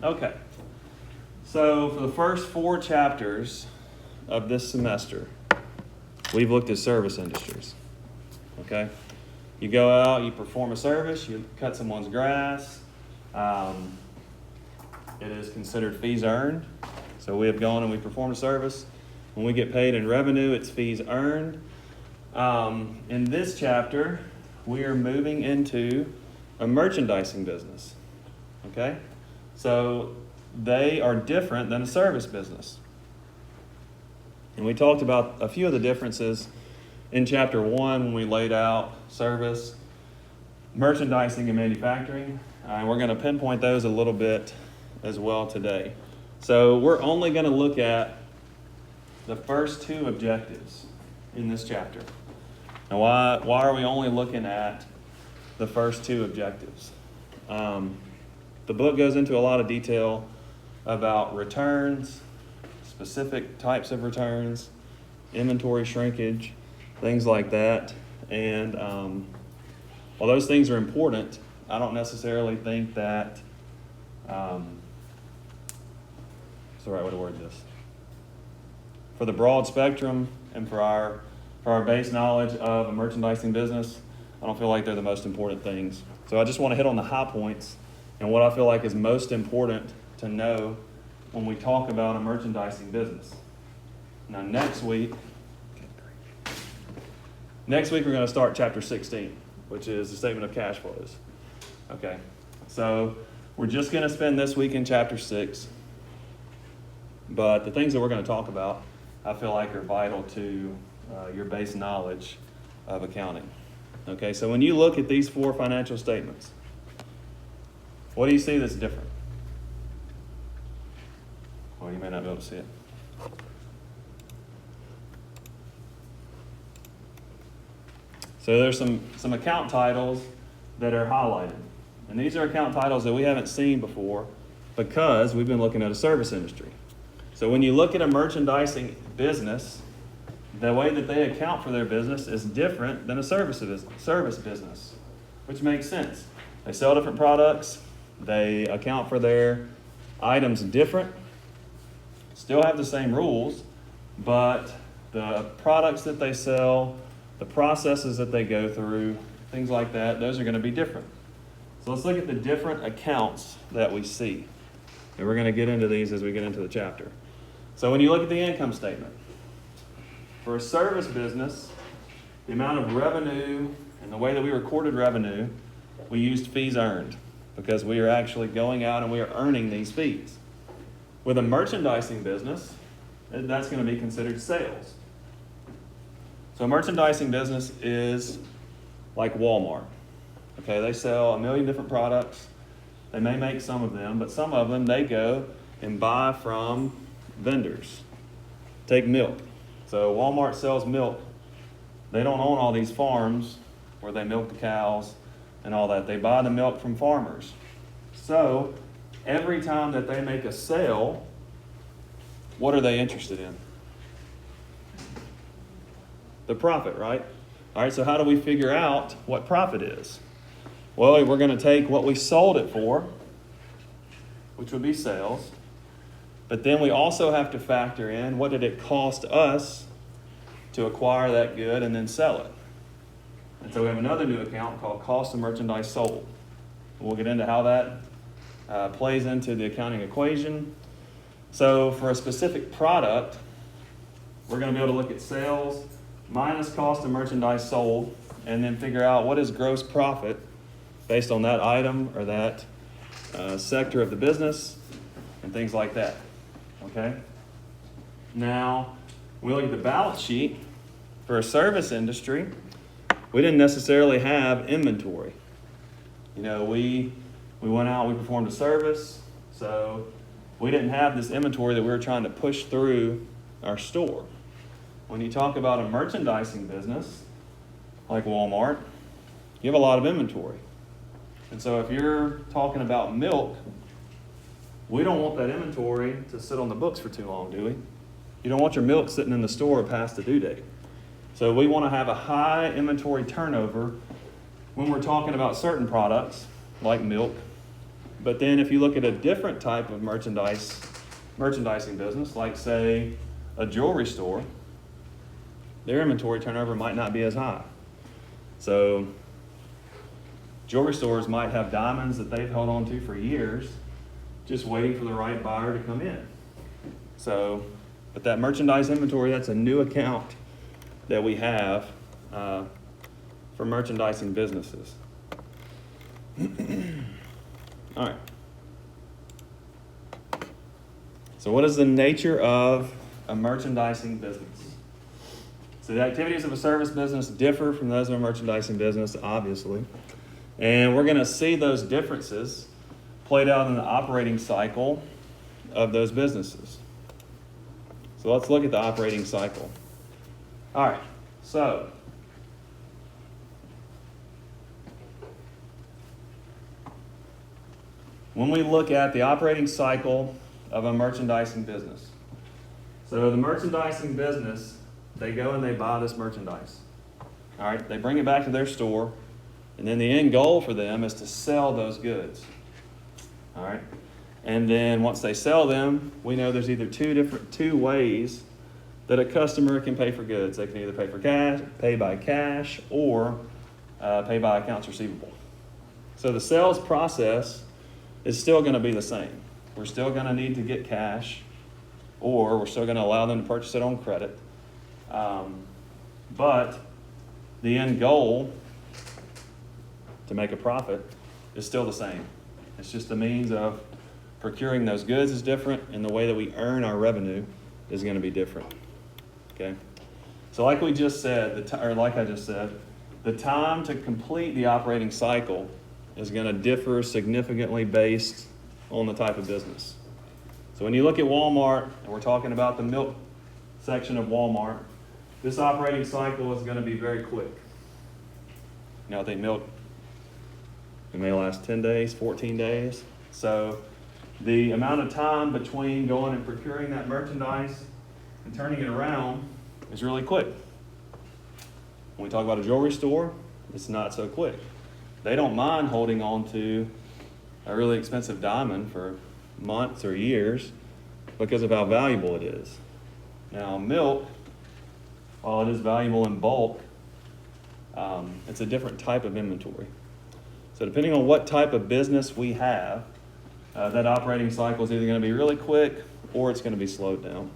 Okay. So for the first 4 chapters of this semester, we've looked at service industries. Okay? You go out, you perform a service, you cut someone's grass. It is considered fees earned. So we have gone and we performed a service. When we get paid in revenue, it's fees earned. In this chapter, we are moving into a merchandising business. Okay? So they are different than a service business. And we talked about a few of the differences in chapter 1 when we laid out service, merchandising, and manufacturing. And we're going to pinpoint those a little bit as well today. So we're only going to look at the first 2 objectives in this chapter. Now, why are we only looking at the first 2 objectives? The book goes into a lot of detail about returns, specific types of returns, inventory shrinkage, things like that. And while those things are important, I don't necessarily think that, what's the right way to word this? For the broad spectrum and for our base knowledge of a merchandising business, I don't feel like they're the most important things. So I just want to hit on the high points and what I feel like is most important to know when we talk about a merchandising business. Now next week we're going to start chapter 16, which is the statement of cash flows. Okay, so we're just going to spend this week in chapter 6, but the things that we're going to talk about, I feel like are vital to your base knowledge of accounting. Okay, so when you look at these 4 financial statements, what do you see that's different? Well, you may not be able to see it. So there's some account titles that are highlighted. And these are account titles that we haven't seen before because we've been looking at a service industry. So when you look at a merchandising business, the way that they account for their business is different than a service business, which makes sense. They sell different products. They account for their items different. Still have the same rules, but the products that they sell, the processes that they go through, things like that, those are going to be different. So let's look at the different accounts that we see. And we're going to get into these as we get into the chapter. So when you look at the income statement, for a service business, the amount of revenue and the way that we recorded revenue, we used fees earned because we are actually going out and we are earning these fees. With a merchandising business, that's going to be considered sales. So a merchandising business is like Walmart. Okay, they sell 1 million different products. They may make some of them, but some of them they go and buy from vendors. Take milk. So Walmart sells milk. They don't own all these farms where they milk the cows and all that. They buy the milk from farmers. So every time that they make a sale, what are they interested in? The profit, right? All right, so how do we figure out what profit is? Well, we're going to take what we sold it for, which would be sales, but then we also have to factor in what did it cost us to acquire that good and then sell it. And so we have another new account called cost of merchandise sold. We'll get into how that plays into the accounting equation. So for a specific product, we're going to be able to look at sales minus cost of merchandise sold and then figure out what is gross profit based on that item or that sector of the business and things like that. Okay? Now, we look at the balance sheet for a service industry. We didn't necessarily have inventory. You know, we went out, we performed a service, so we didn't have this inventory that we were trying to push through our store. When you talk about a merchandising business, like Walmart, you have a lot of inventory. And so if you're talking about milk, we don't want that inventory to sit on the books for too long, do we? You don't want your milk sitting in the store past the due date. So we want to have a high inventory turnover when we're talking about certain products, like milk, But then if you look at a different type of merchandising business, like say a jewelry store, their inventory turnover might not be as high. So jewelry stores might have diamonds that they've held on to for years, just waiting for the right buyer to come in. So, but that merchandise inventory, that's a new account that we have for merchandising businesses. All right. So what is the nature of a merchandising business? So the activities of a service business differ from those of a merchandising business, obviously. And we're going to see those differences played out in the operating cycle of those businesses. So let's look at the operating cycle. All right, so when we look at the operating cycle of a merchandising business, so the merchandising business, they go and they buy this merchandise. All right, they bring it back to their store, and then the end goal for them is to sell those goods. All right, and then once they sell them, we know there's either two ways that a customer can pay for goods. They can either pay for cash, pay by cash, or pay by accounts receivable. So the sales process is still going to be the same. We're still going to need to get cash, or we're still going to allow them to purchase it on credit. But the end goal to make a profit is still the same. It's just the means of procuring those goods is different, and the way that we earn our revenue is going to be different. Okay? So like we just said, like I just said, the time to complete the operating cycle is going to differ significantly based on the type of business. So when you look at Walmart, and we're talking about the milk section of Walmart, this operating cycle is going to be very quick. You know, I think milk, it may last 10 days, 14 days. So the amount of time between going and procuring that merchandise and turning it around is really quick. When we talk about a jewelry store, it's not so quick. They don't mind holding on to a really expensive diamond for months or years because of how valuable it is. Now, milk, while it is valuable in bulk, it's a different type of inventory. So depending on what type of business we have, that operating cycle is either going to be really quick or it's going to be slowed down.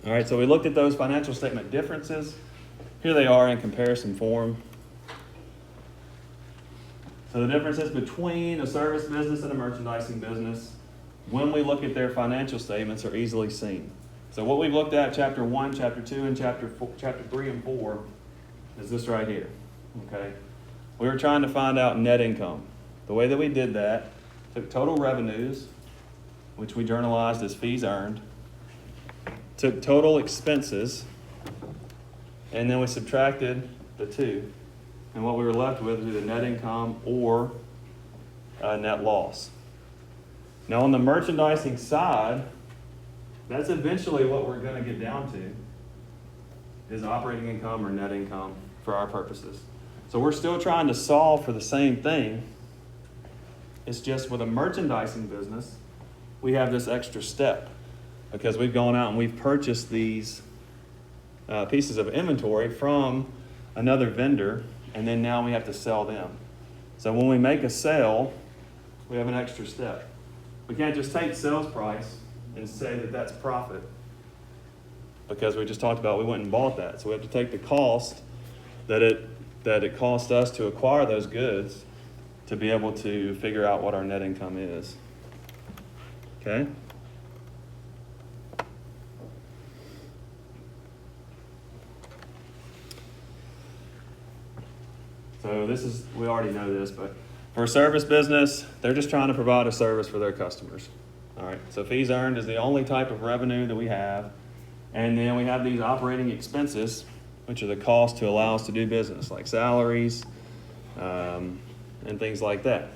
All right, so we looked at those financial statement differences. Here they are in comparison form. So the differences between a service business and a merchandising business, when we look at their financial statements, are easily seen. So what we've looked at, chapter 1, chapter 2, and chapter 3 and 4, is this right here. Okay? We were trying to find out net income. The way that we did that, took total revenues, which we journalized as fees earned, took total expenses, and then we subtracted the two. And what we were left with was either net income or net loss. Now on the merchandising side, that's eventually what we're going to get down to, is operating income or net income for our purposes. So we're still trying to solve for the same thing. It's just with a merchandising business, we have this extra step because we've gone out and we've purchased these pieces of inventory from another vendor, and then now we have to sell them. So when we make a sale, we have an extra step. We can't just take sales price and say that that's profit, because we just talked about we went and bought that. So we have to take the cost that it cost us to acquire those goods to be able to figure out what our net income is. Okay? So we already know this, but for a service business, they're just trying to provide a service for their customers. All right, so fees earned is the only type of revenue that we have. And then we have these operating expenses, which are the cost to allow us to do business, like salaries and things like that.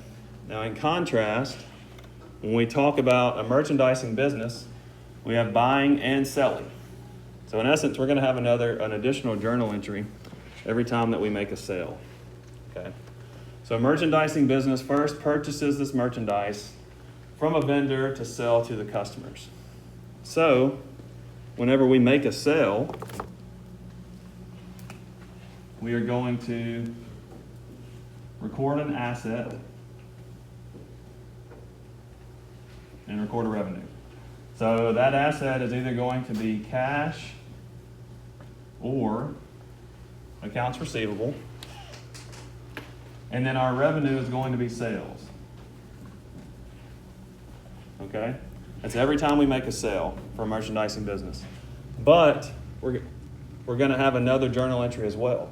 Now, in contrast, when we talk about a merchandising business, we have buying and selling. So in essence, we're going to have an additional journal entry every time that we make a sale. Okay. So a merchandising business first purchases this merchandise from a vendor to sell to the customers. So whenever we make a sale, we are going to record an asset and record a revenue. So that asset is either going to be cash or accounts receivable. And then our revenue is going to be sales. Okay? That's every time we make a sale for a merchandising business. But we're going to have another journal entry as well.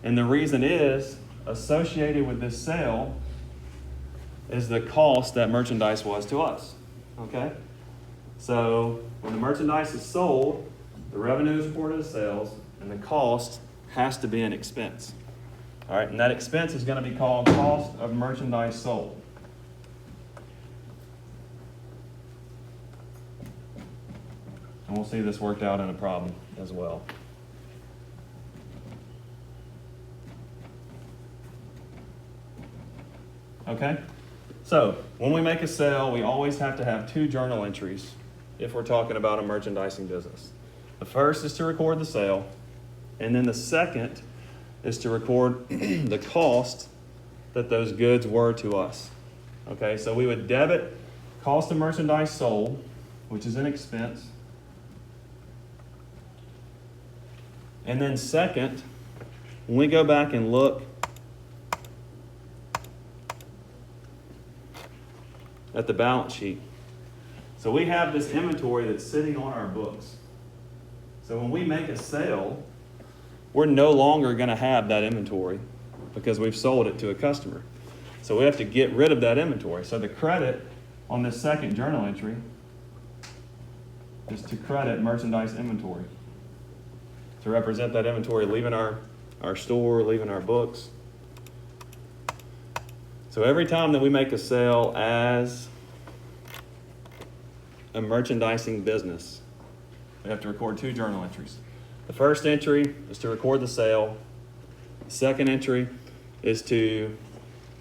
And the reason is, associated with this sale is the cost that merchandise was to us. Okay? So when the merchandise is sold, the revenue is reported as sales, and the cost has to be an expense. All right, and that expense is going to be called cost of merchandise sold. And we'll see this worked out in a problem as well. Okay? So when we make a sale, we always have to have two journal entries if we're talking about a merchandising business. The first is to record the sale, and then the second is to record the cost that those goods were to us. Okay, so we would debit cost of merchandise sold, which is an expense. And then second, when we go back and look at the balance sheet, so we have this inventory that's sitting on our books. So when we make a sale, we're no longer going to have that inventory because we've sold it to a customer. So we have to get rid of that inventory. So the credit on this second journal entry is to credit merchandise inventory, to represent that inventory leaving our store, leaving our books. So every time that we make a sale as a merchandising business, we have to record two journal entries. The first entry is to record the sale. The second entry is to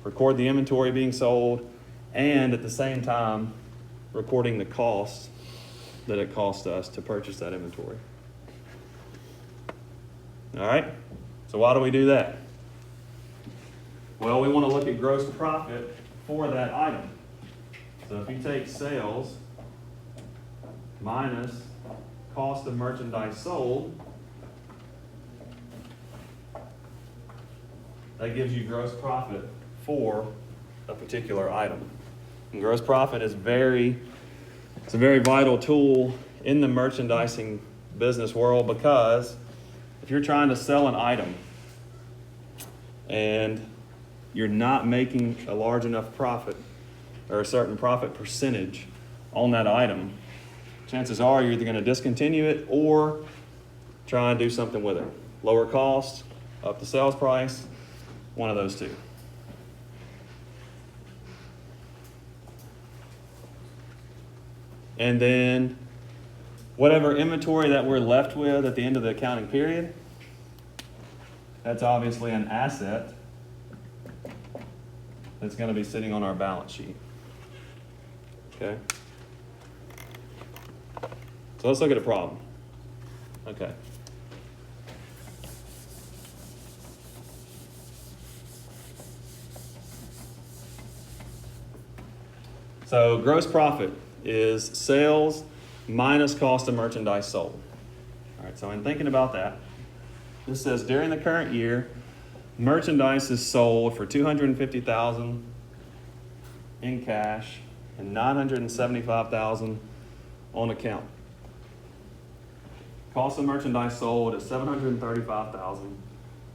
record the inventory being sold, and at the same time, recording the cost that it cost us to purchase that inventory. All right? So why do we do that? Well, we want to look at gross profit for that item. So if you take sales minus cost of merchandise sold, that gives you gross profit for a particular item. And gross profit is it's a very vital tool in the merchandising business world, because if you're trying to sell an item and you're not making a large enough profit or a certain profit percentage on that item, chances are you're either going to discontinue it or try and do something with it. Lower cost, up the sales price, one of those two. And then whatever inventory that we're left with at the end of the accounting period, that's obviously an asset that's going to be sitting on our balance sheet. Okay? So let's look at a problem. Okay. So gross profit is sales minus cost of merchandise sold. All right, so in thinking about that, this says during the current year, merchandise is sold for $250,000 in cash and $975,000 on account. Cost of merchandise sold is $735,000.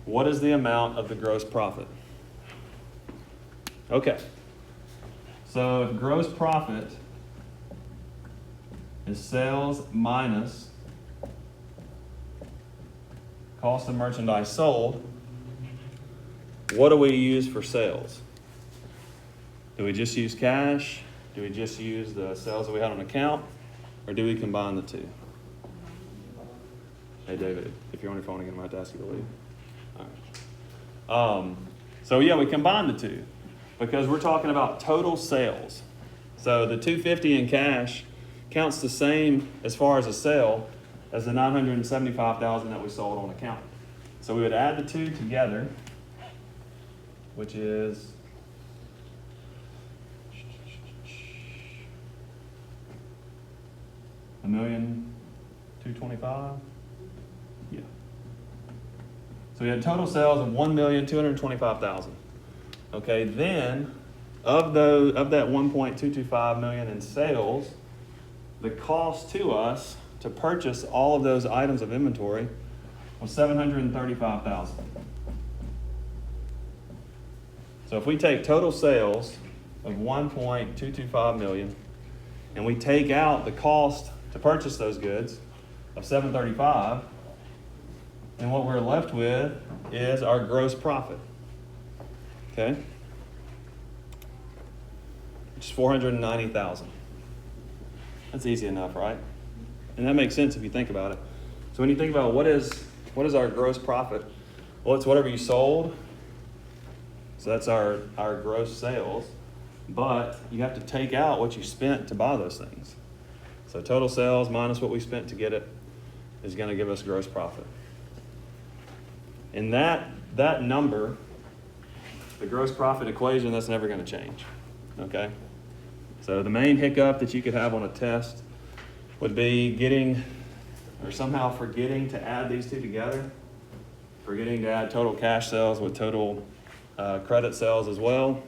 What is the amount of the gross profit? Okay. So if gross profit is sales minus cost of merchandise sold, what do we use for sales? Do we just use cash? Do we just use the sales that we had on account? Or do we combine the two? Hey David, if you're on your phone again, I might have to ask you to leave. All right. So yeah, we combine the two because we're talking about total sales. So the 250 in cash counts the same as far as a sale as the 975,000 that we sold on account. So we would add the two together, which is $1,225,000. Yeah. So we had total sales of $1,225,000. Okay, then of that 1.225 million in sales, the cost to us to purchase all of those items of inventory was $735,000. So if we take total sales of 1.225 million and we take out the cost to purchase those goods of $735,000, then what we're left with is our gross profit. Okay? Which is $490,000. That's easy enough, right? And that makes sense if you think about it. So when you think about what is our gross profit? Well, it's whatever you sold. So that's our gross sales. But you have to take out what you spent to buy those things. So total sales minus what we spent to get it is going to give us gross profit. And that number, the gross profit equation, that's never going to change. Okay? So the main hiccup that you could have on a test would be getting or somehow forgetting to add these two together, forgetting to add total cash sales with total credit sales as well.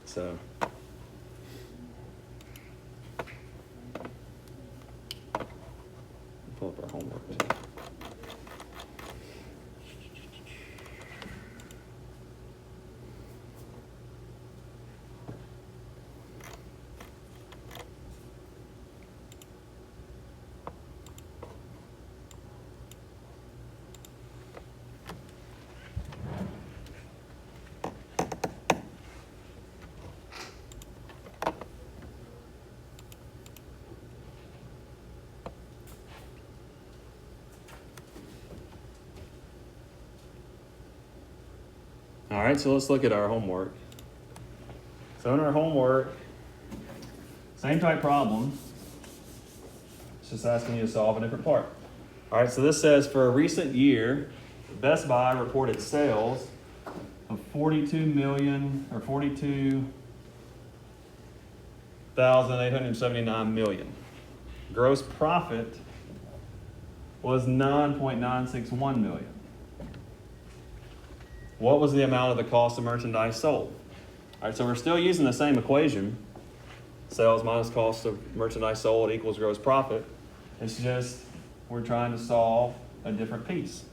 So pull up our homework too. All right, so let's look at our homework. So in our homework, same type problem. It's just asking you to solve a different part. All right, so this says for a recent year, Best Buy reported sales of 42,879 million. Gross profit was 9.961 million. What was the amount of the cost of merchandise sold? All right, so we're still using the same equation. Sales minus cost of merchandise sold equals gross profit. It's just we're trying to solve a different piece.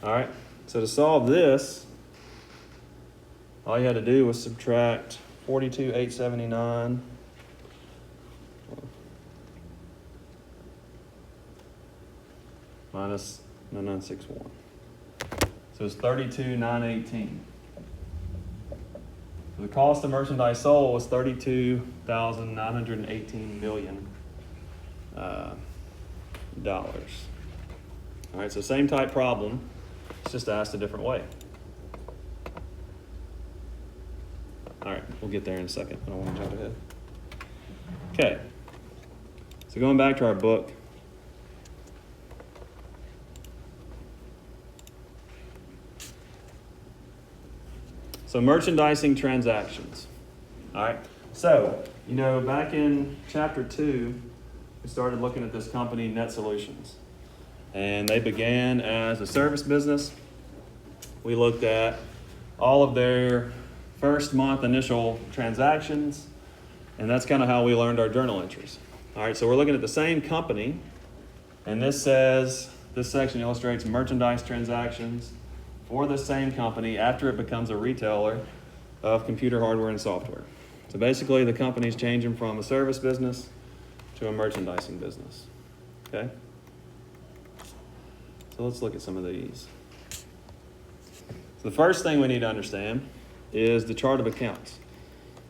All right, so to solve this, all you had to do was subtract 42,879 minus 9,961. So it's 32,918. So the cost of merchandise sold was $32,918 million. Dollars. All right, so same type problem. It's just asked a different way. All right, we'll get there in a second. I don't want to jump ahead. Okay. So going back to our book. So merchandising transactions. All right. So, back in chapter 2, we started looking at this company, Net Solutions. And they began as a service business. We looked at all of their first month initial transactions, and that's kind of how we learned our journal entries. All right, so we're looking at the same company, and this section illustrates merchandise transactions for the same company after it becomes a retailer of computer hardware and software. So basically the company's changing from a service business to a merchandising business. Okay? So let's look at some of these. So the first thing we need to understand is the chart of accounts.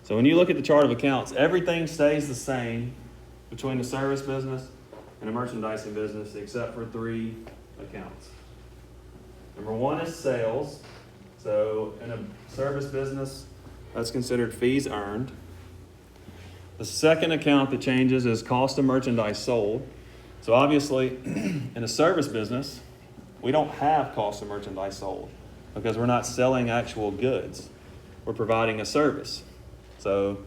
So when you look at the chart of accounts, everything stays the same between a service business and a merchandising business except for 3 accounts. Number 1 is sales. So in a service business, that's considered fees earned. The second account that changes is cost of merchandise sold. So obviously, in a service business, we don't have cost of merchandise sold because we're not selling actual goods. We're providing a service. So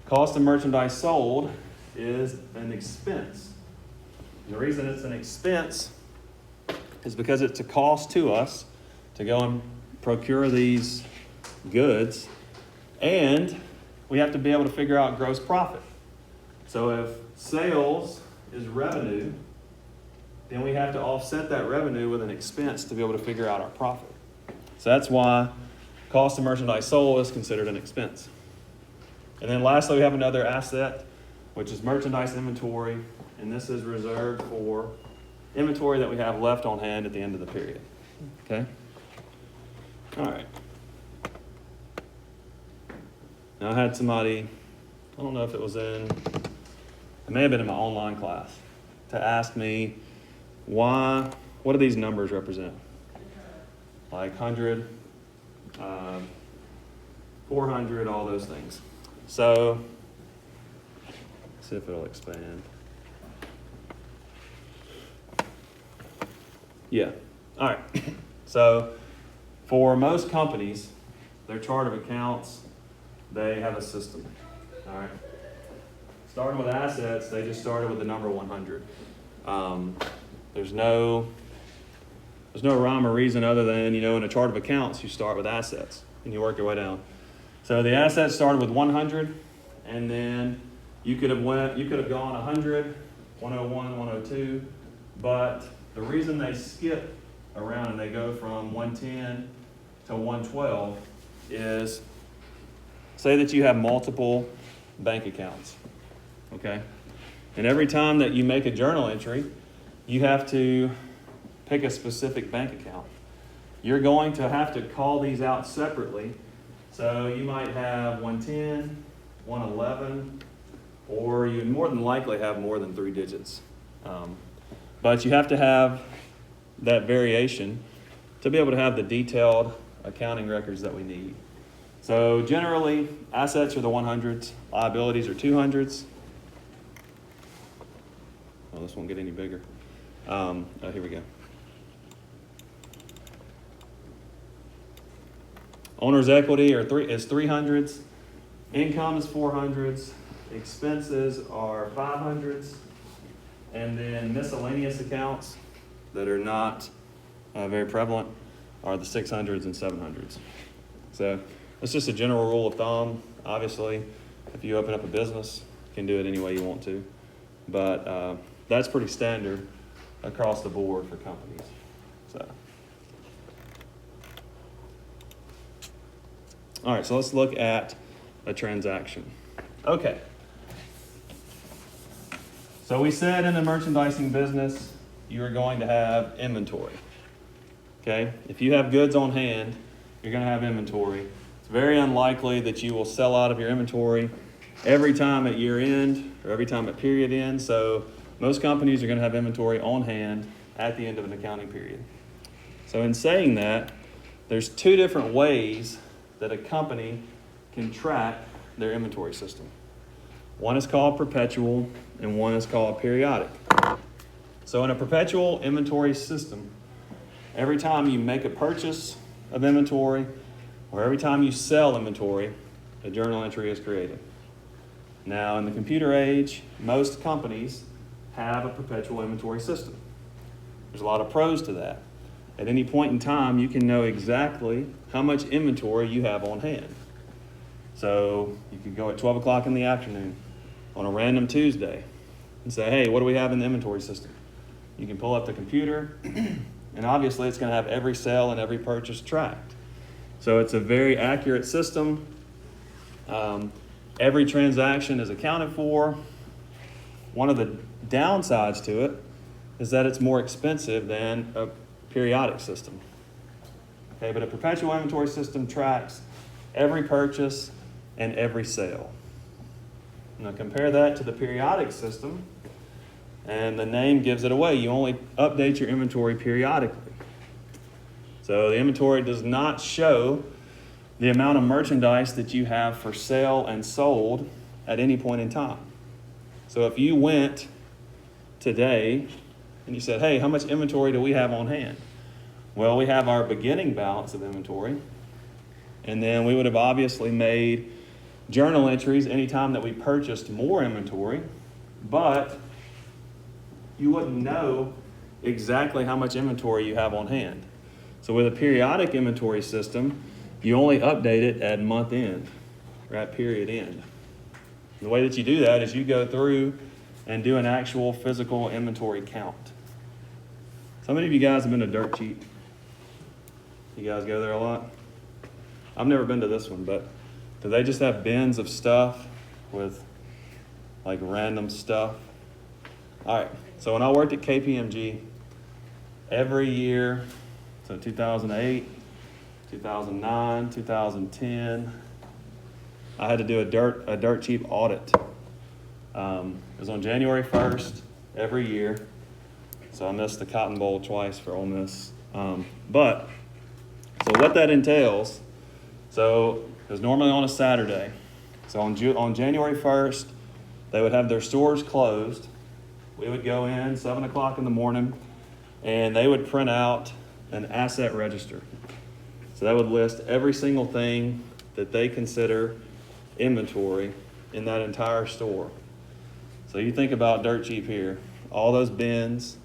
cost of merchandise sold is an expense. And the reason it's an expense is because it's a cost to us to go and procure these goods, and we have to be able to figure out gross profit. So if sales is revenue, then we have to offset that revenue with an expense to be able to figure out our profit. So that's why cost of merchandise sold is considered an expense. And then lastly, we have another asset, which is merchandise inventory, and this is reserved for inventory that we have left on hand at the end of the period. Okay? All right. Now I had somebody, I don't know if it was it may have been in my online class, to ask me what do these numbers represent? Like 100, 400, all those things. So, let's see if it'll expand. Yeah, all right. So, for most companies, their chart of accounts, they have a system, all right? Starting with assets, they just started with the number 100. There's no rhyme or reason other than, in a chart of accounts, you start with assets and you work your way down. So the assets started with 100, and then you could have gone 100, 101, 102, but the reason they skip around and they go from 110 to 112 is, say that you have multiple bank accounts, okay? And every time that you make a journal entry, you have to pick a specific bank account. You're going to have to call these out separately. So you might have 110, 111, or you more than likely have more than 3 digits. But you have to have that variation to be able to have the detailed accounting records that we need. So generally, assets are the 100s, liabilities are 200s. Well, this won't get any bigger. Here we go. Owner's equity is 300s. Income is 400s. Expenses are 500s. And then miscellaneous accounts that are not very prevalent are the 600s and 700s. So that's just a general rule of thumb. Obviously, if you open up a business, you can do it any way you want to. But that's pretty standard across the board for companies. So, all right, so let's look at a transaction. Okay. So we said in the merchandising business, you are going to have inventory. Okay? If you have goods on hand, you're going to have inventory. It's very unlikely that you will sell out of your inventory every time at year end or every time at period end. So most companies are going to have inventory on hand at the end of an accounting period. So in saying that, there's 2 different ways that a company can track their inventory system. One is called perpetual and one is called periodic. So in a perpetual inventory system, every time you make a purchase of inventory or every time you sell inventory, a journal entry is created. Now in the computer age, most companies have a perpetual inventory system. There's a lot of pros to that. At any point in time, you can know exactly how much inventory you have on hand. So you could go at 12 o'clock in the afternoon on a random Tuesday and say, hey, what do we have in the inventory system? You can pull up the computer, and obviously it's going to have every sale and every purchase tracked. So it's a very accurate system. Every transaction is accounted for. One of the downsides to it is that it's more expensive than a periodic system. Okay, but a perpetual inventory system tracks every purchase and every sale. Now compare that to the periodic system, and the name gives it away. You only update your inventory periodically. So the inventory does not show the amount of merchandise that you have for sale and sold at any point in time. So if you went today and you said, hey, how much inventory do we have on hand? Well, we have our beginning balance of inventory, and then we would have obviously made journal entries anytime that we purchased more inventory, but you wouldn't know exactly how much inventory you have on hand. So with a periodic inventory system, you only update it at month end, or at period end. And the way that you do that is you go through and do an actual physical inventory count. How many of you guys have been to Dirt Cheap? You guys go there a lot? I've never been to this one, but do they just have bins of stuff with like random stuff? All right, so when I worked at KPMG, every year, so 2008, 2009, 2010, I had to do a Dirt Cheap audit. It was on January 1st every year, so I missed the Cotton Bowl twice for Ole Miss. But so what that entails, so it was normally on a Saturday. So on January 1st, they would have their stores closed. We would go in 7 o'clock in the morning, and they would print out an asset register. So that would list every single thing that they consider inventory in that entire store. So you think about Dirt Cheap here, all those bins,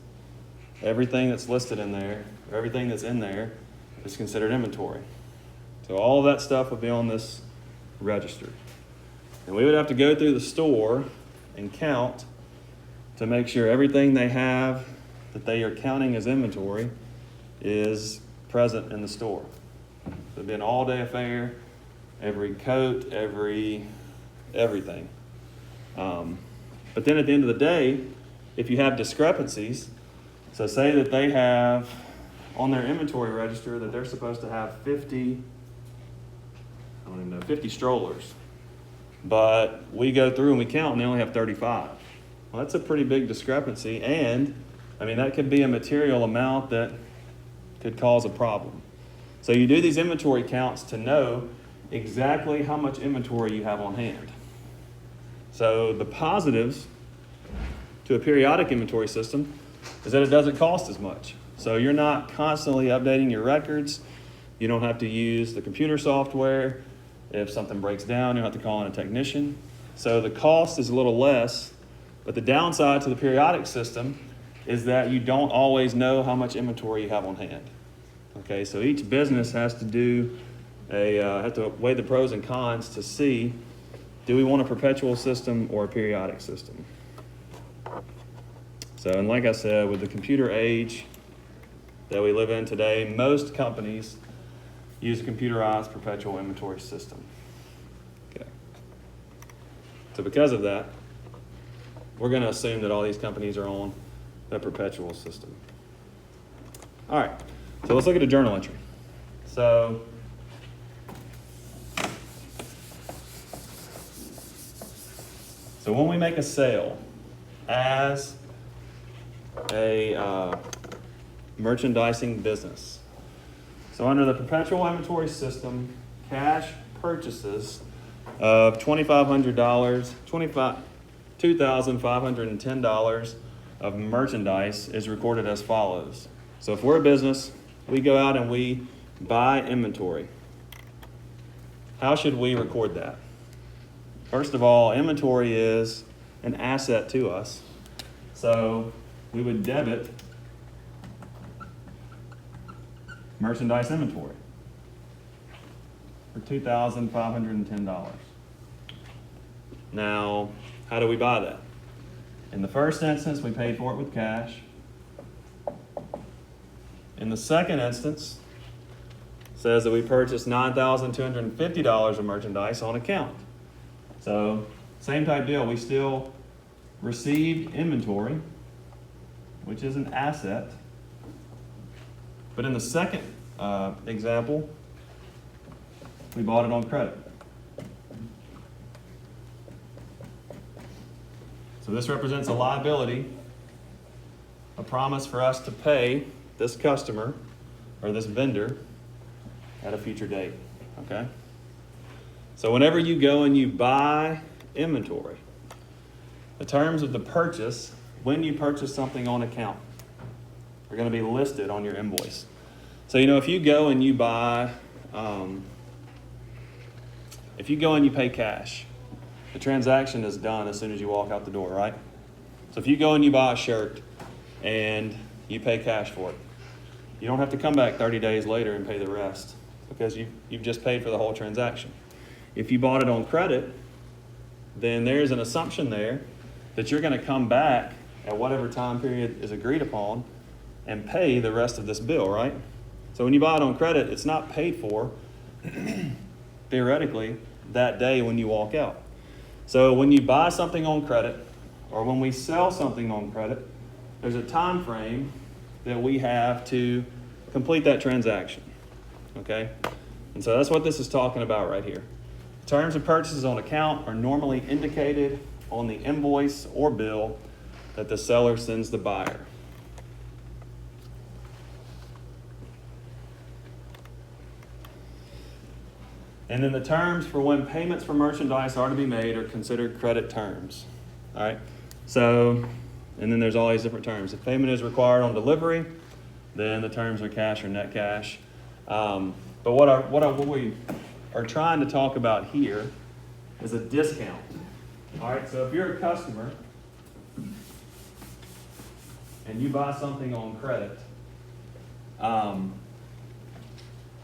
everything that's listed in there, everything that's in there is considered inventory. So all of that stuff would be on this register. And we would have to go through the store and count to make sure everything they have that they are counting as inventory is present in the store. So it'd be an all-day affair, every coat, everything. But then at the end of the day, if you have discrepancies, so say that they have on their inventory register that they're supposed to have 50 strollers, but we go through and we count and they only have 35. Well, that's a pretty big discrepancy, and I mean that could be a material amount that could cause a problem. So you do these inventory counts to know exactly how much inventory you have on hand. So the positives to a periodic inventory system is that it doesn't cost as much. So you're not constantly updating your records. You don't have to use the computer software. If something breaks down, you don't have to call in a technician. So the cost is a little less, but the downside to the periodic system is that you don't always know how much inventory you have on hand. Okay, so each business has to weigh the pros and cons to see, do we want a perpetual system or a periodic system? So, and like I said, with the computer age that we live in today, most companies use a computerized perpetual inventory system. Okay. So because of that, we're going to assume that all these companies are on the perpetual system. All right, so let's look at a journal entry. So when we make a sale as a merchandising business, so under the perpetual inventory system, cash purchases of $2,510 of merchandise is recorded as follows. So if we're a business, we go out and we buy inventory. How should we record that? First of all, inventory is an asset to us. So we would debit merchandise inventory for $2,510. Now, how do we buy that? In the first instance, we paid for it with cash. In the second instance, it says that we purchased $9,250 of merchandise on account. So, same type deal. We still received inventory, which is an asset. But in the second example, we bought it on credit. So this represents a liability, a promise for us to pay this customer or this vendor at a future date, okay? So whenever you go and you buy inventory, the terms of the purchase, when you purchase something on account, are going to be listed on your invoice. So, if you go and you buy, if you go and you pay cash, the transaction is done as soon as you walk out the door, right? So if you go and you buy a shirt and you pay cash for it, you don't have to come back 30 days later and pay the rest because you've just paid for the whole transaction. If you bought it on credit, then there's an assumption there that you're going to come back at whatever time period is agreed upon and pay the rest of this bill, right? So when you buy it on credit, it's not paid for, theoretically, that day when you walk out. So when you buy something on credit, or when we sell something on credit, there's a time frame that we have to complete that transaction, okay? And so that's what this is talking about right here. Terms of purchases on account are normally indicated on the invoice or bill that the seller sends the buyer. And then the terms for when payments for merchandise are to be made are considered credit terms. All right? So, and then there's all these different terms. If payment is required on delivery, then the terms are cash or net cash. But what we are trying to talk about here is a discount. All right? So if you're a customer and you buy something on credit,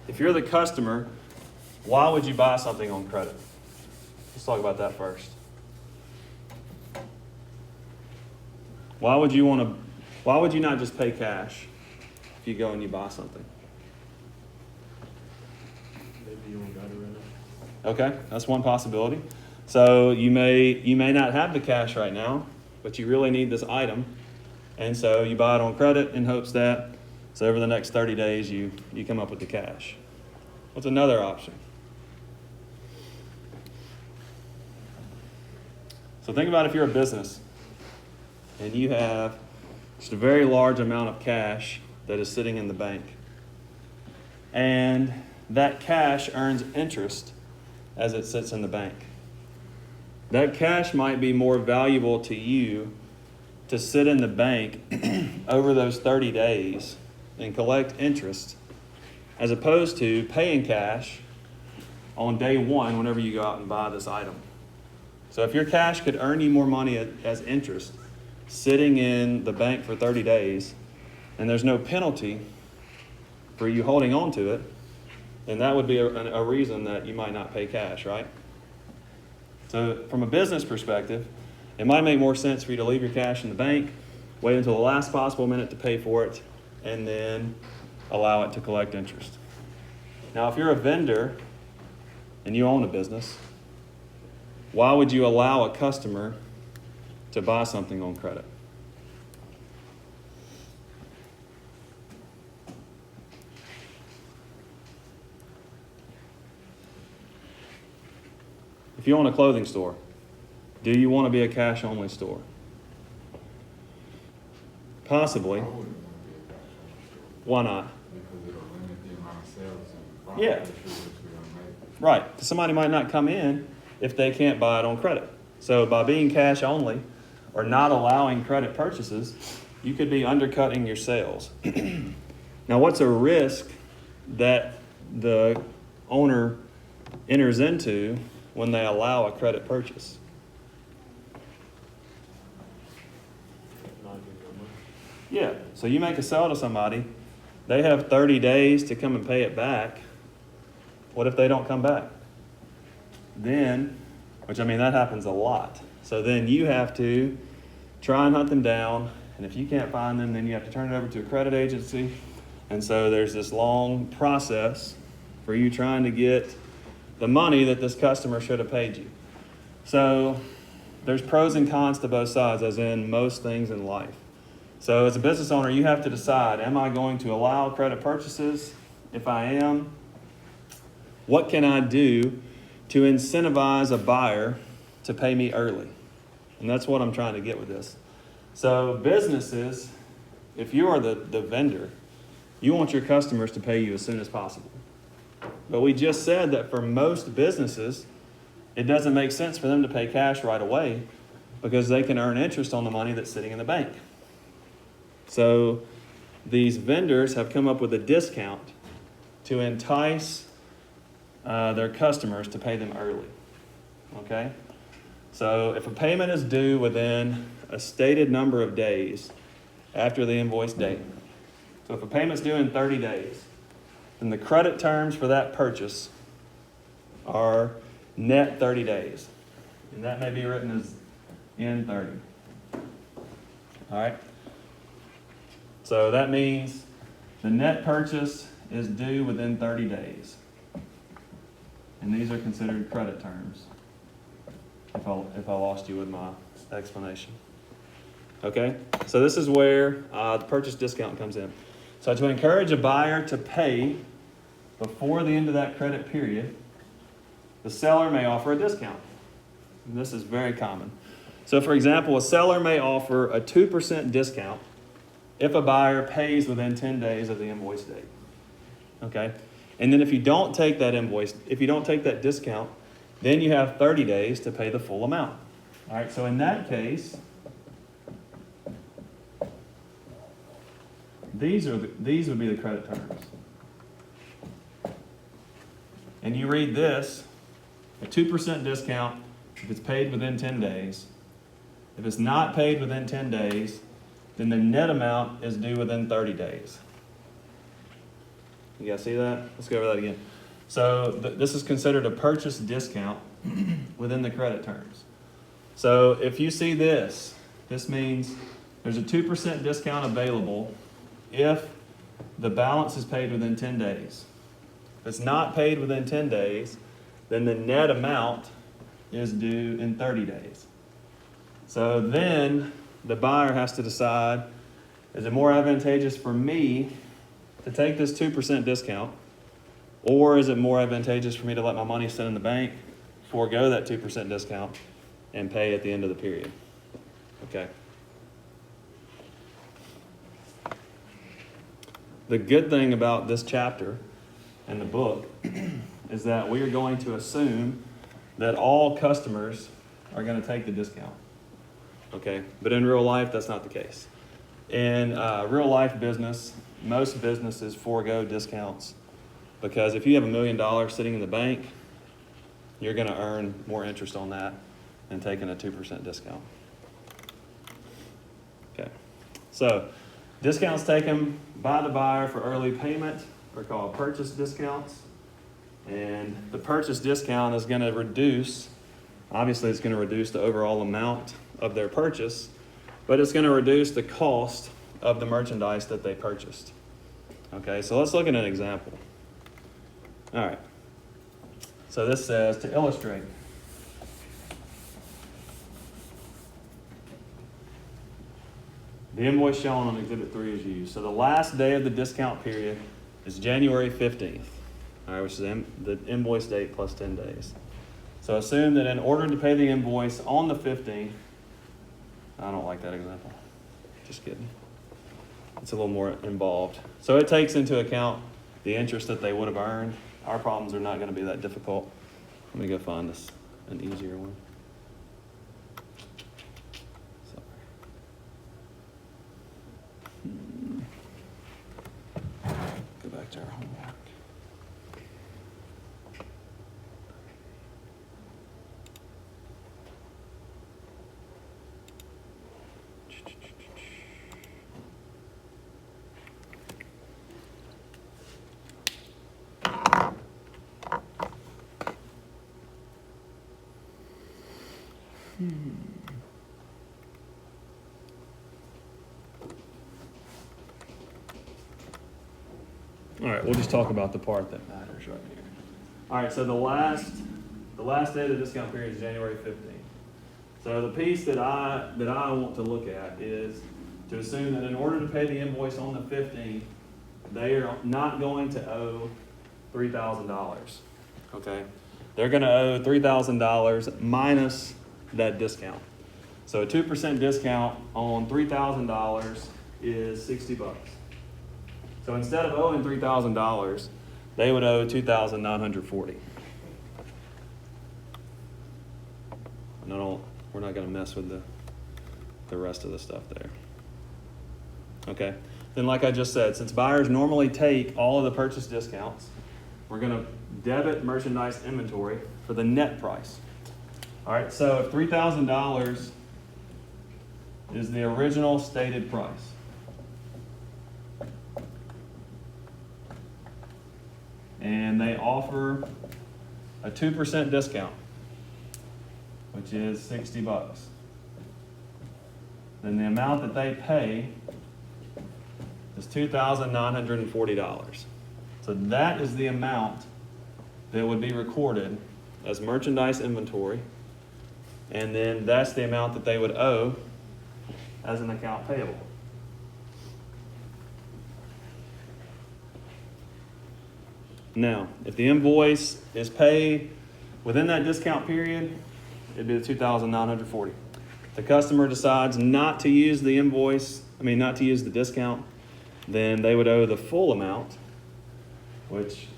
if you're the customer, why would you buy something on credit? Let's talk about that first. Why would you not just pay cash if you go and you buy something? Maybe you don't got it right now. Okay, that's one possibility. So you may not have the cash right now, but you really need this item. And so you buy it on credit in hopes that, so over the next 30 days, you come up with the cash. What's another option? So think about if you're a business and you have just a very large amount of cash that is sitting in the bank. And that cash earns interest as it sits in the bank. That cash might be more valuable to you to sit in the bank over those 30 days and collect interest as opposed to paying cash on day one whenever you go out and buy this item. So if your cash could earn you more money as interest sitting in the bank for 30 days and there's no penalty for you holding on to it, then that would be a reason that you might not pay cash, right? So from a business perspective, it might make more sense for you to leave your cash in the bank, wait until the last possible minute to pay for it, and then allow it to collect interest. Now, if you're a vendor and you own a business, why would you allow a customer to buy something on credit? If you own a clothing store, do you want to be a cash-only store? Possibly. I wouldn't want to be a cash only store Why not? because it'll limit the amount of sales and profit Yeah. that we're gonna make. Right. Somebody might not come in if they can't buy it on credit. So by being cash only or not allowing credit purchases, you could be undercutting your sales. Now, what's a risk that the owner enters into when they allow a credit purchase? Not getting no money. Yeah. So you make a sale to somebody, they have 30 days to come and pay it back. What if they don't come back? Then, that happens a lot. So then you have to try and hunt them down, and if you can't find them, then you have to turn it over to a credit agency. And so there's this long process for you trying to get the money that this customer should have paid you. So there's pros and cons to both sides, as in most things in life. So as a business owner, you have to decide, am I going to allow credit purchases? If I am, what can I do to incentivize a buyer to pay me early? And that's what I'm trying to get with this. So businesses, if you are the vendor You want your customers to pay you as soon as possible. But we just said that for most businesses, it doesn't make sense for them to pay cash right away because they can earn interest on the money that's sitting in the bank. So these vendors have come up with a discount to entice their customers to pay them early. Okay? So if a payment is due within a stated number of days after the invoice date, so if a payment's due in 30 days, then the credit terms for that purchase are net 30 days. And that may be written as N 30. All right? So that means the net purchase is due within 30 days. And these are considered credit terms, if I lost you with my explanation. Okay? So this is where the purchase discount comes in. So to encourage a buyer to pay before the end of that credit period, the seller may offer a discount. And this is very common. So for example, a seller may offer a 2% discount if a buyer pays within 10 days of the invoice date. Okay? And then if you don't take that discount, then you have 30 days to pay the full amount. All right, so in that case, these would be the credit terms. And you read this, a 2% discount if it's paid within 10 days. If it's not paid within 10 days, then the net amount is due within 30 days. You guys see that? Let's go over that again. So this is considered a purchase discount within the credit terms. So if you see this means there's a 2% discount available if the balance is paid within 10 days. If it's not paid within 10 days, then the net amount is due in 30 days. So then the buyer has to decide, is it more advantageous for me to take this 2% discount, or is it more advantageous for me to let my money sit in the bank, forego that 2% discount, and pay at the end of the period? Okay. The good thing about this chapter and the book is that we are going to assume that all customers are going to take the discount. Okay, but in real life, that's not the case. In real life business, most businesses forego discounts because if you have $1 million sitting in the bank, you're going to earn more interest on that than taking a 2% discount. Okay, so discounts taken by the buyer for early payment are called purchase discounts. And the purchase discount is going to reduce, obviously it's going to reduce the overall amount of their purchase, but it's going to reduce the cost of the merchandise that they purchased. Okay, so let's look at an example. All right, so this says, to illustrate, the invoice shown on Exhibit 3 is used. So the last day of the discount period is January 15th, all right, which is the invoice date plus 10 days. So assume that in order to pay the invoice on the 15th, I don't like that example, just kidding. It's a little more involved. So it takes into account the interest that they would have earned. Our problems are not going to be that difficult. Let me go find this, an easier one. Go back to our homework. All right, we'll just talk about the part that matters right here. All right, so the last day of the discount period is January 15th. So the piece that I want to look at is to assume that in order to pay the invoice on the 15th, they are not going to owe $3,000. Okay, they're going to owe $3,000 minus that discount. So a 2% discount on $3,000 is $60. So instead of owing $3,000, they would owe $2,940. No, we're not gonna mess with the rest of the stuff there. Okay, then like I just said, since buyers normally take all of the purchase discounts, we're gonna debit merchandise inventory for the net price. All right, so if $3,000 is the original stated price, and they offer a 2% discount, which is $60, then the amount that they pay is $2,940. So that is the amount that would be recorded as merchandise inventory, and then that's the amount that they would owe as an account payable. Now, if the invoice is paid within that discount period, it'd be the $2,940. The customer decides not to use the not to use the discount, then they would owe the full amount, which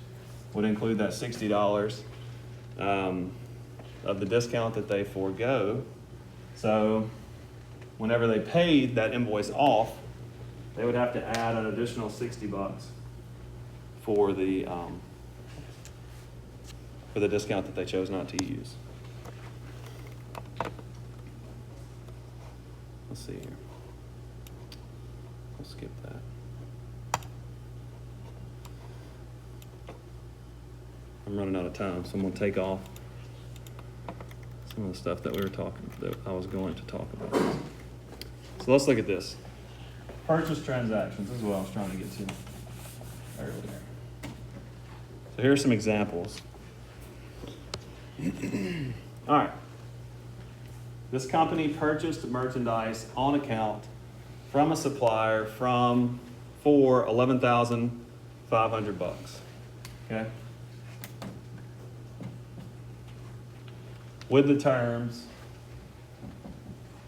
would include that $60 of the discount that they forego. So whenever they paid that invoice off, they would have to add an additional $60 for the discount that they chose not to use. Let's see here. We'll skip that. I'm running out of time, so I'm going to take off some of the stuff that I was going to talk about. So let's look at this. Purchase transactions. This is what I was trying to get to earlier. So here are some examples. All right. This company purchased merchandise on account from a supplier for $11,500. Okay. With the terms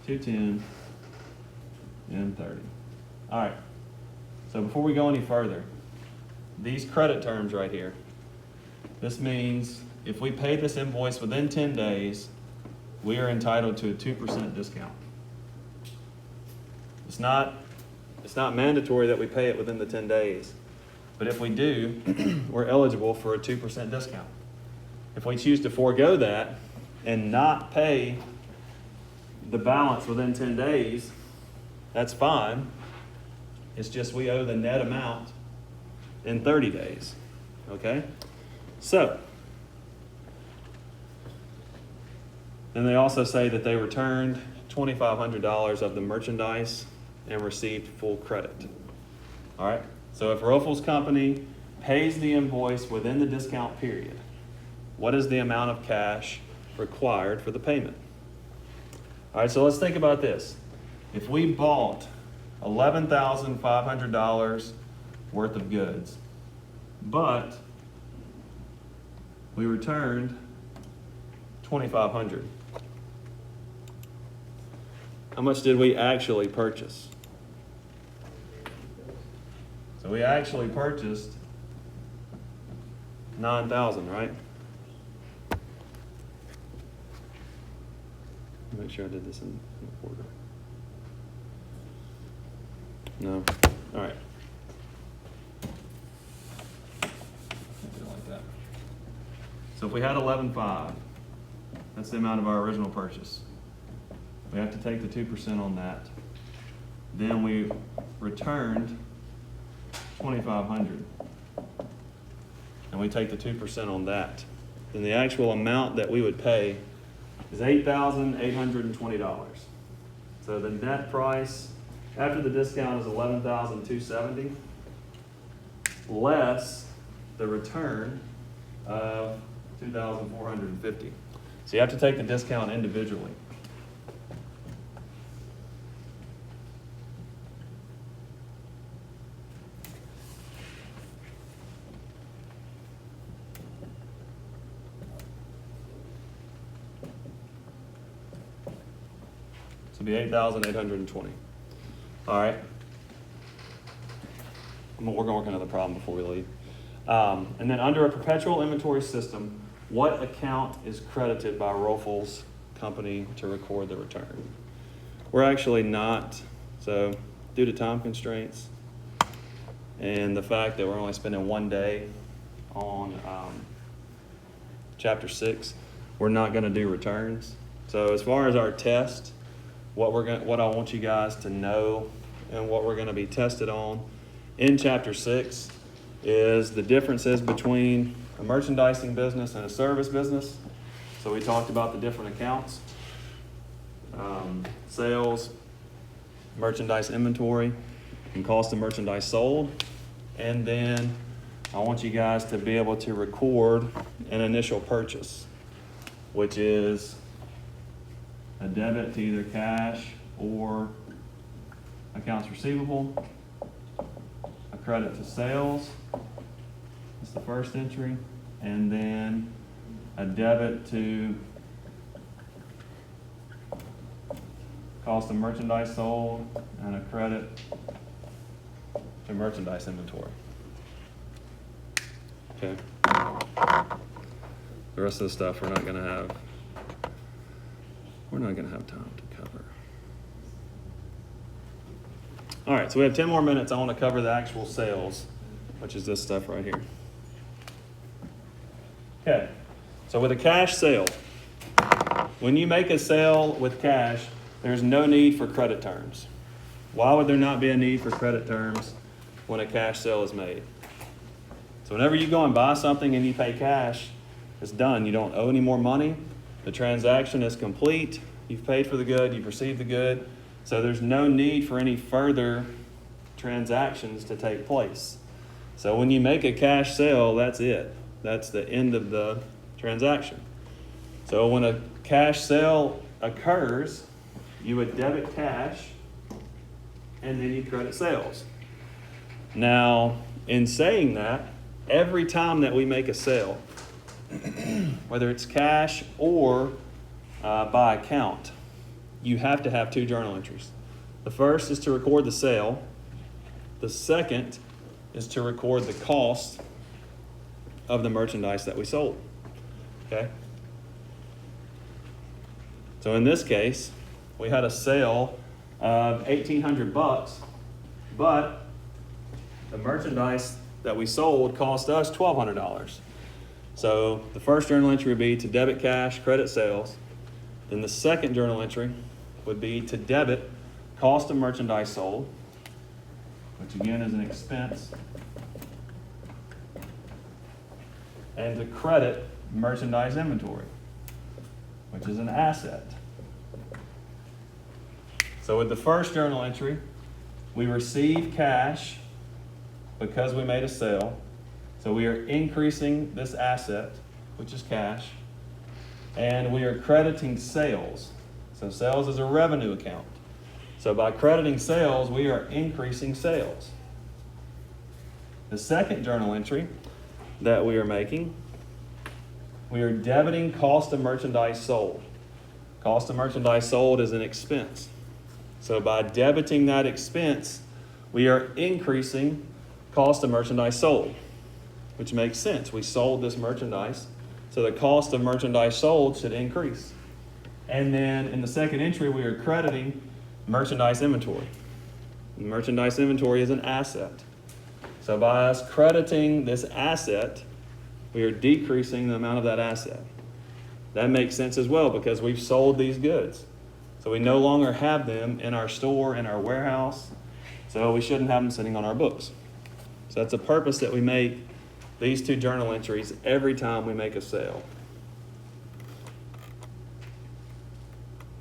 210 and 30. All right. So before we go any further, these credit terms right here, this means if we pay this invoice within 10 days, we are entitled to a 2% discount. It's not mandatory that we pay it within the 10 days, but if we do, we're eligible for a 2% discount. If we choose to forego that and not pay the balance within 10 days, that's fine. It's just we owe the net amount in 30 days. Okay? So, then they also say that they returned $2,500 of the merchandise and received full credit. All right? So if Roeffel's company pays the invoice within the discount period, what is the amount of cash required for the payment? All right, so let's think about this. If we bought $11,500 worth of goods, but we returned $2,500, how much did we actually purchase? So we actually purchased $9,000, right? Make sure I did this in order. No. All right. Like that. So if we had 11.5, that's the amount of our original purchase. We have to take the 2% on that. Then we returned 2,500, and we take the 2% on that. Then the actual amount that we would pay is $8,820. So the net price after the discount is $11,270, less the return of $2,450. So you have to take the discount individually. So it'd be $8,820. All right. we're gonna work another problem before we leave. And then under a perpetual inventory system, what account is credited by Roeffel's company to record the return? We're actually not, so due to time constraints and the fact that we're only spending 1 day on chapter 6, we're not gonna do returns. So as far as our test, what I want you guys to know and what we're gonna be tested on in chapter 6 is the differences between a merchandising business and a service business. So we talked about the different accounts, sales, merchandise inventory, and cost of merchandise sold. And then I want you guys to be able to record an initial purchase, which is a debit to either cash or accounts receivable, a credit to sales, that's the first entry, and then a debit to cost of merchandise sold, and a credit to merchandise inventory. Okay. The rest of the stuff we're not gonna have time to cover. All right, so we have 10 more minutes. I want to cover the actual sales, which is this stuff right here. Okay, so with a cash sale, when you make a sale with cash, there's no need for credit terms. Why would there not be a need for credit terms when a cash sale is made? So whenever you go and buy something and you pay cash, it's done. You don't owe any more money. The transaction is complete. You've paid for the good, you've received the good. So there's no need for any further transactions to take place. So when you make a cash sale, that's it. That's the end of the transaction. So when a cash sale occurs, you would debit cash and then you credit sales. Now, in saying that, every time that we make a sale, whether it's cash or by account, you have to have 2 journal entries. The first is to record the sale. The second is to record the cost of the merchandise that we sold. Okay? So in this case, we had a sale of $1,800, but the merchandise that we sold cost us $1,200. So the first journal entry would be to debit cash, credit sales. Then the second journal entry would be to debit cost of merchandise sold, which again is an expense, and to credit merchandise inventory, which is an asset. So with the first journal entry, we receive cash because we made a sale. So we are increasing this asset, which is cash, and we are crediting sales. So sales is a revenue account. So by crediting sales, we are increasing sales. The second journal entry that we are making, we are debiting cost of merchandise sold. Cost of merchandise sold is an expense. So by debiting that expense, we are increasing cost of merchandise sold, which makes sense. We sold this merchandise, so the cost of merchandise sold should increase. And then in the second entry, we are crediting merchandise inventory. Merchandise inventory is an asset. So by us crediting this asset, we are decreasing the amount of that asset. That makes sense as well because we've sold these goods. So we no longer have them in our store, in our warehouse, so we shouldn't have them sitting on our books. So that's the purpose that we make these 2 journal entries every time we make a sale.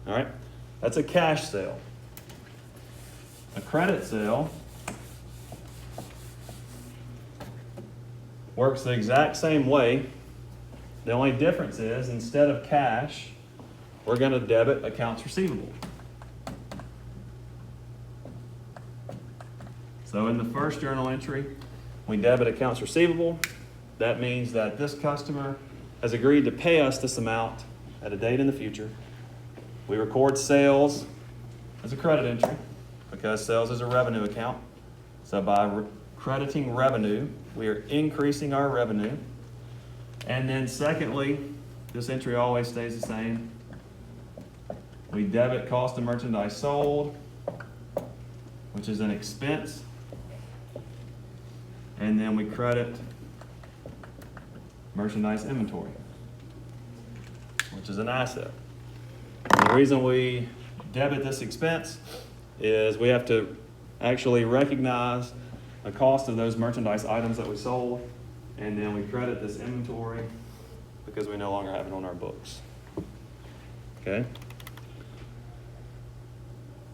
All right, that's a cash sale. A credit sale works the exact same way. The only difference is instead of cash, we're going to debit accounts receivable. So in the first journal entry, we debit accounts receivable. That means that this customer has agreed to pay us this amount at a date in the future. We record sales as a credit entry because sales is a revenue account. So by crediting revenue. We are increasing our revenue. And then secondly, this entry always stays the same. We debit cost of merchandise sold, which is an expense. And then we credit merchandise inventory, which is an asset. And the reason we debit this expense is we have to actually recognize the cost of those merchandise items that we sold, and then we credit this inventory because we no longer have it on our books. Okay?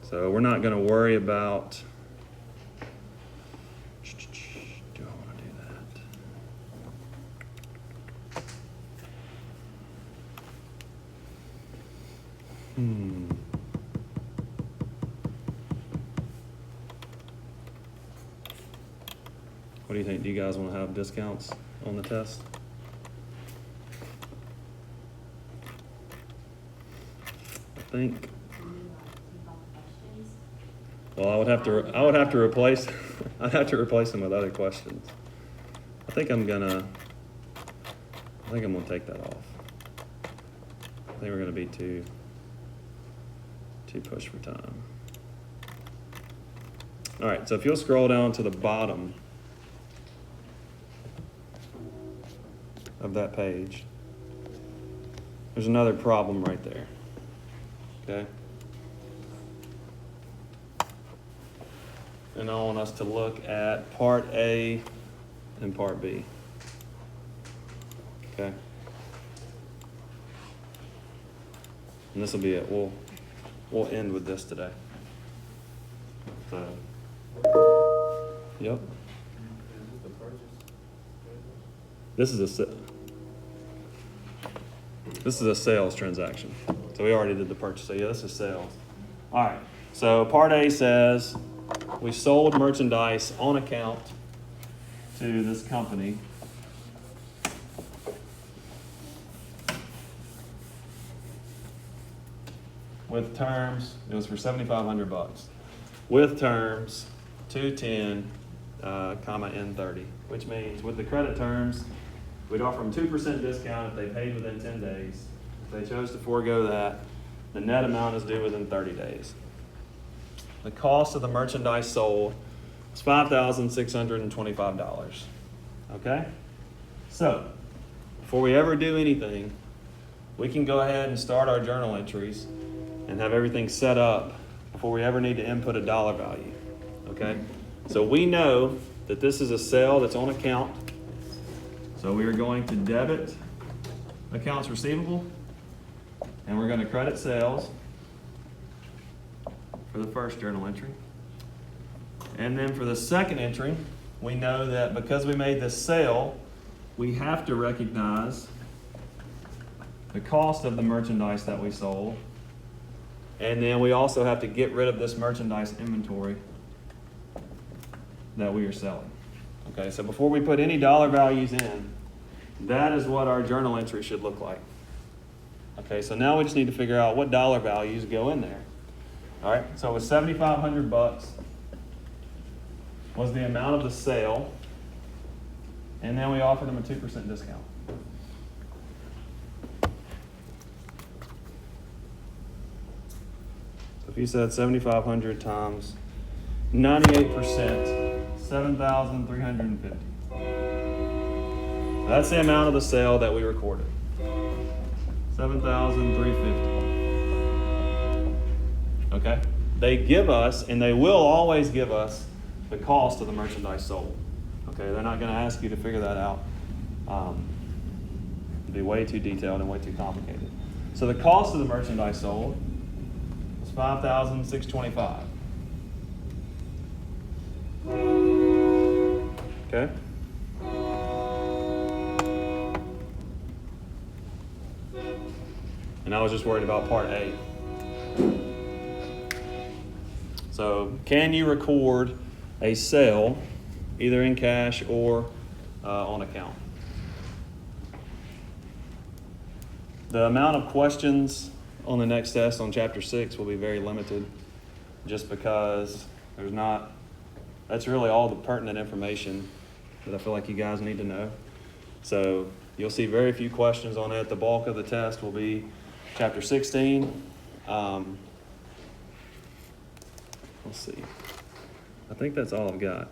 So we're not going to worry about, do I want to do that? What do you think? Do you guys want to have discounts on the test? I think. Well, I would have to replace I'd have to replace them with other questions. I think I'm gonna take that off. I think we're gonna be too pushed for time. All right, so if you'll scroll down to the bottom of that page, there's another problem right there. Okay? And I want us to look at Part A and Part B. Okay? And this will be it. We'll end with this today. So, yep. Is this the purchase? This is a sales transaction. So we already did the purchase. So yeah, this is sales. All right. So Part A says we sold merchandise on account to this company. With terms, it was for $7,500. With terms, 210, N30, which means with the credit terms, we'd offer them 2% discount if they paid within 10 days. If they chose to forego that, the net amount is due within 30 days. The cost of the merchandise sold was $5,625. Okay? So, before we ever do anything, we can go ahead and start our journal entries and have everything set up before we ever need to input a dollar value. Okay? So we know that this is a sale that's on account. So we are going to debit accounts receivable, and we're going to credit sales for the first journal entry. And then for the second entry, we know that because we made this sale, we have to recognize the cost of the merchandise that we sold. And then we also have to get rid of this merchandise inventory that we are selling. Okay, so before we put any dollar values in, that is what our journal entry should look like. Okay, so now we just need to figure out what dollar values go in there. All right, so it was $7,500 was the amount of the sale, and then we offered them a 2% discount. So if you said 7,500 times 98%, 7,350. That's the amount of the sale that we recorded. 7,350. Okay? They give us, and they will always give us, the cost of the merchandise sold. Okay? They're not going to ask you to figure that out. It'd be way too detailed and way too complicated. So the cost of the merchandise sold was $5,625. Okay? And I was just worried about Part A. So, can you record a sale either in cash or on account? The amount of questions on the next test on Chapter 6 will be very limited just because there's not that's really all the pertinent information that I feel like you guys need to know. So you'll see very few questions on it. The bulk of the test will be chapter 16. Let's see. I think that's all I've got.